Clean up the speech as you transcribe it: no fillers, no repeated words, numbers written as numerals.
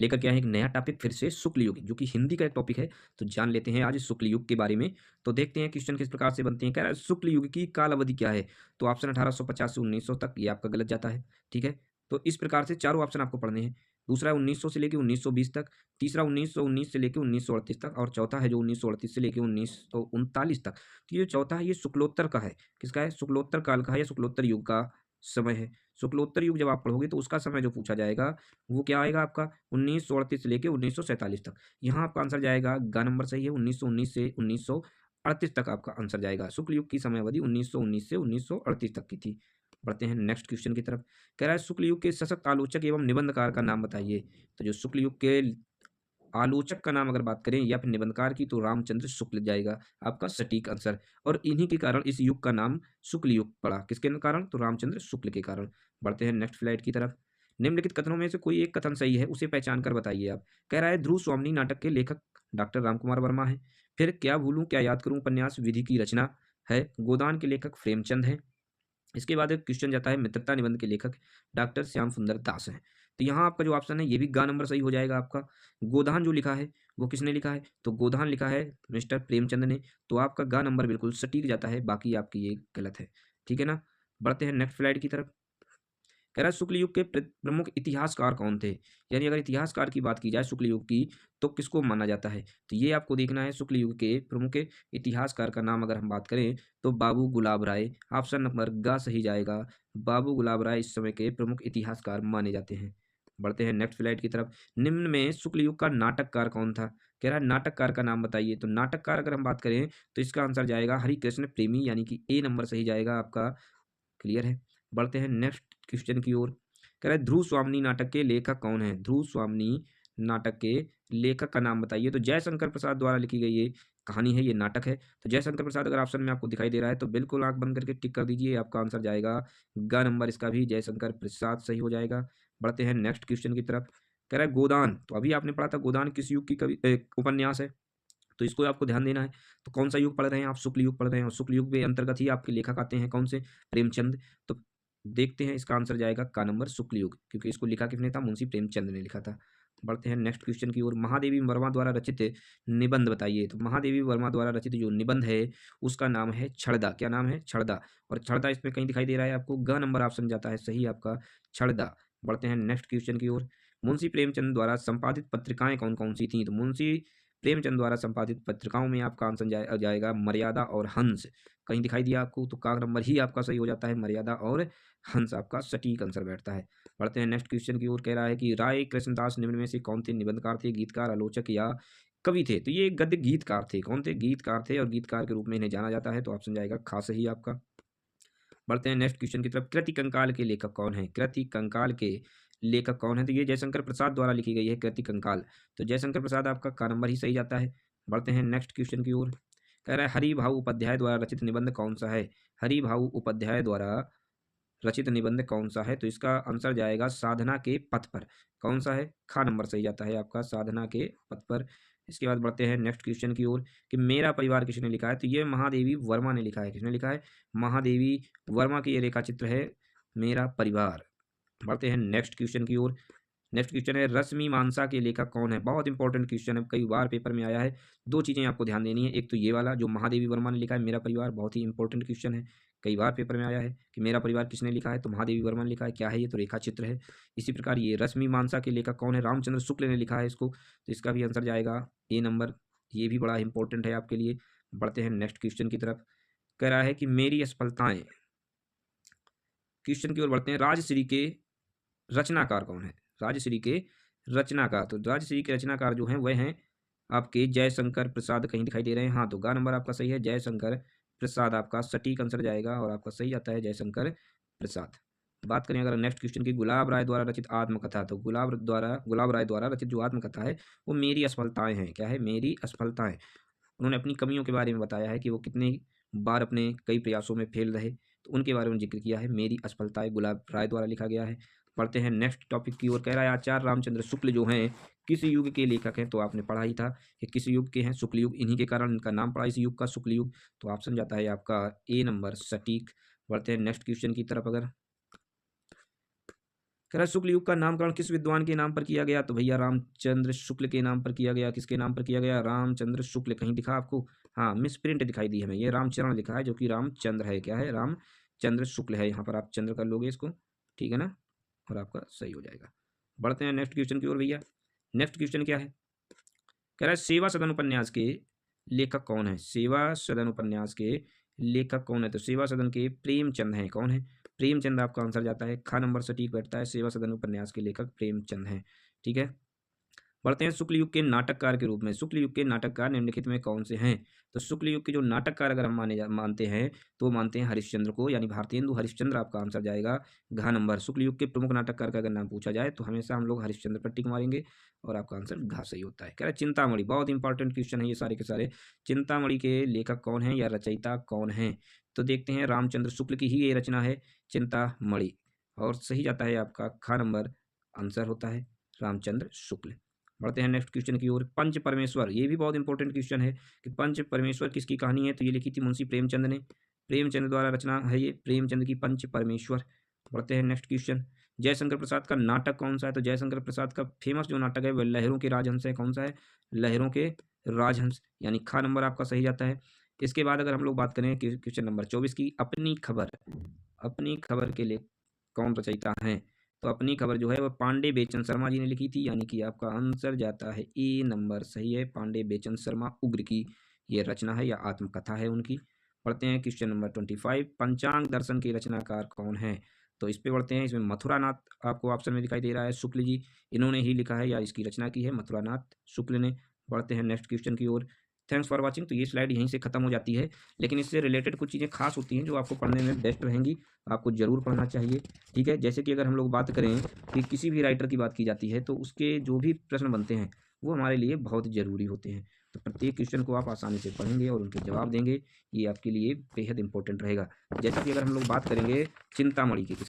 लेकर के आए हैं एक नया टॉपिक फिर से शुक्ल युग, जो कि हिंदी का एक टॉपिक है। तो जान लेते हैं आज शुक्ल युग के बारे में। तो देखते हैं क्वेश्चन किस प्रकार से बनते हैं। कह रहा है शुक्ल युग की काल अवधि क्या है? तो ऑप्शन 1850 से 1900 तक, ये आपका गलत जाता है। ठीक है, तो इस प्रकार से चारों ऑप्शन आपको पढ़ने हैं। दूसरा है 1900 से लेकर 1920 तक, तीसरा 1919 से लेकर 1938 तक, और चौथा है जो 1938 से लेकर 1939 तक। तो ये चौथा है, ये शुक्लोत्तर का है। किसका है? शुक्लोत्तर काल का है या शुक्लोत्तर युग का समय है। शुक्लोत्तर युग जब आप पढ़ोगे तो उसका समय जो पूछा जाएगा वो क्या आएगा आपका? 1938 से लेकर 1947 तक। यहाँ आपका आंसर जाएगा, ग नंबर सही है, 1919 से 1938 तक आपका आंसर जाएगा। शुक्ल युग की समय अवधि 1919 से 1938 तक की थी। बढ़ते हैं नेक्स्ट क्वेश्चन की तरफ। कह रहा है शुक्ल युग के सशक्त आलोचक एवं निबंधकार का नाम बताइए। तो जो शुक्ल युग के आलोचक का नाम अगर बात करें या फिर निबंधकार की, तो रामचंद्र शुक्ल जाएगा आपका सटीक आंसर। और इन्हीं के कारण इस युग का नाम शुक्ल युग पड़ा। किसके कारण? तो रामचंद्र शुक्ल के कारण। बढ़ते हैं नेक्स्ट फ्लाइट की तरफ। निम्नलिखित कथनों में से कोई एक कथन सही है, उसे पहचान कर बताइए आप। कह रहा है ध्रुव स्वामिनी नाटक के लेखक डॉक्टर रामकुमार वर्मा है। फिर क्या भूलूं क्या याद करूं उपन्यास विधि की रचना है, गोदान के लेखक प्रेमचंद है। इसके बाद एक क्वेश्चन जाता है मित्रता निबंध के लेखक डॉक्टर श्याम सुंदर दास हैं। तो यहाँ आपका जो ऑप्शन है ये भी गा नंबर सही हो जाएगा आपका। गोधान जो लिखा है वो किसने लिखा है? तो गोधान लिखा है मिस्टर प्रेमचंद ने। तो आपका गा नंबर बिल्कुल सटीक जाता है, बाकी आपकी ये गलत है। ठीक है ना। बढ़ते हैं नेक्स्ट स्लाइड की तरफ। कह रहा है शुक्ल युग के प्रमुख इतिहासकार कौन थे? यानी अगर इतिहासकार की बात की जाए शुक्ल युग की, तो किसको माना जाता है? तो ये आपको देखना है। शुक्ल युग के प्रमुख इतिहासकार का नाम अगर हम बात करें तो बाबू गुलाब राय। ऑप्शन नंबर ग सही जाएगा। बाबू गुलाब राय इस समय के प्रमुख इतिहासकार माने जाते हैं। बढ़ते हैं नेक्स्ट स्लाइड की तरफ। निम्न में शुक्ल युग का नाटककार कौन था? कह रहा है नाटककार का नाम बताइए। तो नाटककार अगर हम बात करें तो इसका आंसर जाएगा हरिकृष्ण प्रेमी, यानी कि ए नंबर सही जाएगा आपका। क्लियर है। बढ़ते हैं नेक्स्ट क्वेश्चन की ओर। कह रहा है ध्रुव स्वामिनी नाटक के लेखक कौन है? ध्रुव स्वामिनी नाटक के लेखक का नाम बताइए। तो जयशंकर प्रसाद द्वारा लिखी गई ये कहानी है, ये नाटक है। तो जयशंकर प्रसाद अगर ऑप्शन में आपको दिखाई दे रहा है तो बिल्कुल आंख बंद करके टिक कर दीजिए। आपका आंसर जाएगा ग नंबर, इसका भी जयशंकर प्रसाद सही हो जाएगा। बढ़ते हैं नेक्स्ट क्वेश्चन की तरफ। कह रहा है गोदान, तो अभी आपने पढ़ा था गोदान किस युग की कवि उपन्यास है, तो इसको आपको ध्यान देना है। तो कौन सा युग पढ़ रहे हैं आप? शुक्ल युग पढ़ रहे हैं, और शुक्ल युग के अंतर्गत ही आपके लेखक आते हैं कौन से? प्रेमचंद। तो देखते हैं इसका आंसर जाएगा का नंबर शुक्ल युग, क्योंकि इसको लिखा किसने था? मुंशी प्रेमचंद ने लिखा था। बढ़ते हैं नेक्स्ट क्वेश्चन की ओर। महादेवी वर्मा द्वारा रचित निबंध बताइए। तो महादेवी वर्मा द्वारा रचित जो निबंध है उसका नाम है छड़दा। क्या नाम है? छड़दा। और छड़दा इसमें कहीं दिखाई दे रहा है आपको? ग नंबर ऑप्शन जाता है सही आपका, छड़दा। बढ़ते हैं नेक्स्ट क्वेश्चन की ओर। मुंशी प्रेमचंद द्वारा संपादित पत्रिकाएं कौन कौन सी थी? तो मुंशी प्रेमचंद द्वारा संपादित पत्रिकाओं में आपका आंसर जाएगा मर्यादा और हंस। कहीं दिखाई दिया आपको? तो का नंबर ही आपका सही हो जाता है, मर्यादा और हंस आपका सटीक आंसर बैठता है। बढ़ते हैं नेक्स्ट क्वेश्चन की ओर। कह रहा है कि राय कृष्णदास निम्न में से कौन थे? निबंधकार थे, गीतकार, आलोचक या कवि थे? तो ये गद्य गीतकार थे। कौन थे? गीतकार थे, और गीतकार के रूप में इन्हें जाना जाता है। तो ऑप्शन जाएगा खास ही आपका। बढ़ते हैं नेक्स्ट क्वेश्चन की तरफ। कृति कंकाल के लेखक कौन है? कृति कंकाल के लेखक कौन है? तो ये जयशंकर प्रसाद द्वारा लिखी गई है कृति कंकाल। तो जयशंकर प्रसाद आपका का नंबर ही सही जाता है। बढ़ते हैं नेक्स्ट क्वेश्चन की ओर। कह रहा है हरि भाऊ उपाध्याय द्वारा रचित निबंध कौन सा है? हरि भाऊ उपाध्याय द्वारा रचित निबंध कौन सा है? तो इसका आंसर जाएगा साधना के पथ पर। कौन सा है? खा नंबर सही जाता है आपका, साधना के पथ पर। इसके बाद बढ़ते हैं नेक्स्ट क्वेश्चन की ओर कि मेरा परिवार किसने लिखा है? तो ये महादेवी वर्मा ने लिखा है। किसने लिखा है? महादेवी वर्मा की ये रेखा चित्र है मेरा परिवार। बढ़ते हैं नेक्स्ट क्वेश्चन की ओर। नेक्स्ट क्वेश्चन है रश्मिमांसा के लेखक कौन है? बहुत इंपॉर्टेंट क्वेश्चन है, कई बार पेपर में आया है। दो चीज़ें आपको ध्यान देनी है। एक तो ये वाला जो महादेवी वर्मा ने लिखा है मेरा परिवार, बहुत ही इंपॉर्टेंट क्वेश्चन है, कई बार पेपर में आया है कि मेरा परिवार किसने लिखा है? तो महादेवी वर्मा ने लिखा है। क्या है ये? तो रेखा चित्र है। इसी प्रकार ये रश्मिमांसा के लेखक कौन है? रामचंद्र शुक्ल ने लिखा है इसको। तो इसका भी आंसर जाएगा ए नंबर, ये भी बड़ा इंपॉर्टेंट है आपके लिए। बढ़ते हैं नेक्स्ट क्वेश्चन की तरफ। कह रहा है कि मेरी असफलताएं, क्वेश्चन की ओर बढ़ते हैं। राजश्री के रचनाकार कौन है? राजश्री के रचनाकार, तो राजश्री के रचनाकार जो हैं वह हैं आपके जयशंकर प्रसाद। कहीं दिखाई दे रहे हैं? हाँ, तो गा नंबर आपका सही है, जयशंकर प्रसाद आपका सटीक आंसर जाएगा, और आपका सही आता है जयशंकर प्रसाद। बात करें अगर नेक्स्ट क्वेश्चन की, गुलाब राय द्वारा रचित आत्मकथा। तो गुलाब राय द्वारा रचित जो आत्मकथा है वो मेरी असफलताएं हैं। क्या है? मेरी असफलताएं। उन्होंने अपनी कमियों के बारे में बताया है कि वो कितनी बार अपने कई प्रयासों में फेल रहे, तो उनके बारे में जिक्र किया है। मेरी असफलताएं गुलाब राय द्वारा लिखा गया है। पढ़ते हैं नेक्स्ट टॉपिक की ओर। कह रहा है आचार्य रामचंद्र शुक्ल जो हैं किस युग के लेखक हैं? तो आपने पढ़ा ही था कि किस युग के हैं? शुक्ल युग। इन्हीं के कारण इनका नाम पड़ा इस युग का शुक्ल युग। तो ऑप्शन जाता है आपका ए नंबर सटीक। बढ़ते हैं नेक्स्ट क्वेश्चन की तरफ। अगर कह रहा है शुक्ल युग का नामकरण किस विद्वान के नाम पर किया गया? तो भैया रामचंद्र शुक्ल के नाम पर किया गया। किसके नाम पर किया गया? रामचंद्र शुक्ल। कहीं दिखा आपको? हाँ, मिस प्रिंट दिखाई दी हमें, ये रामचरण लिखा है जो कि रामचंद्र है। क्या है? रामचंद्र शुक्ल है। यहाँ पर आप चंद्र कर लोगे इसको, ठीक है ना, और आपका सही हो जाएगा। बढ़ते हैं नेक्स्ट क्वेश्चन की ओर भैया। नेक्स्ट क्वेश्चन क्या है? कह रहा है सेवा सदन उपन्यास के लेखक कौन है? सेवा सदन उपन्यास के लेखक कौन है? तो सेवा सदन के प्रेमचंद हैं। कौन है? प्रेमचंद आपका आंसर जाता है। खा नंबर सटीक बैठता है। सेवा सदन उपन्यास के लेखक प्रेमचंद हैं। ठीक है। बढ़ते हैं शुक्ल युग के नाटककार के रूप में। शुक्ल युग के नाटककार निम्नलिखित में कौन से हैं? तो शुक्ल युग के जो नाटककार अगर हम मानते हैं तो मानते हैं हरिश्चंद्र को, यानी भारतेंदु हरिश्चंद्र आपका आंसर जाएगा घ नंबर। शुक्ल युग के प्रमुख नाटककार का अगर नाम पूछा जाए तो हमेशा हम लोग हरिश्चंद्र पर टिक मारेंगे और आपका आंसर घ सही होता है। कह रहा है चिंतामणि, बहुत इंपॉर्टेंट क्वेश्चन है ये सारे के सारे। चिंतामणि के लेखक कौन है या रचयिता कौन है? तो देखते हैं, रामचंद्र शुक्ल की ही ये रचना है चिंतामणि, और सही जाता है आपका ख नंबर आंसर होता है रामचंद्र शुक्ल। बढ़ते हैं नेक्स्ट क्वेश्चन की ओर। पंच परमेश्वर, ये भी बहुत इंपॉर्टेंट क्वेश्चन है कि पंच परमेश्वर किसकी कहानी है? तो ये लिखी थी मुंशी प्रेमचंद ने। प्रेमचंद द्वारा रचना है ये, प्रेमचंद की पंच परमेश्वर। बढ़ते हैं नेक्स्ट क्वेश्चन। जयशंकर प्रसाद का नाटक कौन सा है? तो जयशंकर प्रसाद का फेमस जो नाटक है वह लहरों के राजहंस है। कौन सा है? लहरों के राजहंस, यानी खा नंबर आपका सही जाता है। इसके बाद अगर हम लोग बात करें क्वेश्चन नंबर 24 की, अपनी खबर, अपनी खबर के लिए कौन रचयिता हैं? तो अपनी खबर जो है वह पांडे बेचन शर्मा जी ने लिखी थी, यानी कि आपका आंसर जाता है ए नंबर सही है। पांडे बेचन शर्मा उग्र की ये रचना है या आत्मकथा है उनकी। पढ़ते हैं क्वेश्चन नंबर 25। पंचांग दर्शन के रचनाकार कौन है? तो इस पे बढ़ते हैं। इसमें मथुरानाथ आपको ऑप्शन में दिखाई दे रहा है, शुक्ल जी, इन्होंने ही लिखा है या इसकी रचना की है मथुरानाथ शुक्ल ने। बढ़ते हैं नेक्स्ट क्वेश्चन की ओर। Thanks for watching. तो ये स्लाइड यहीं से खत्म हो जाती है, लेकिन इससे रिलेटेड कुछ चीज़ें खास होती हैं जो आपको पढ़ने में बेस्ट रहेंगी, आपको जरूर पढ़ना चाहिए। ठीक है, जैसे कि अगर हम लोग बात करें कि किसी भी राइटर की बात की जाती है तो उसके जो भी प्रश्न बनते हैं वो हमारे लिए बहुत ज़रूरी होते हैं। तो प्रत्येक क्वेश्चन को आप आसानी से पढ़ेंगे और उनके जवाब देंगे, ये आपके लिए बेहद इंपॉर्टेंट रहेगा। जैसा कि अगर हम लोग बात करेंगे चिंतामणि की,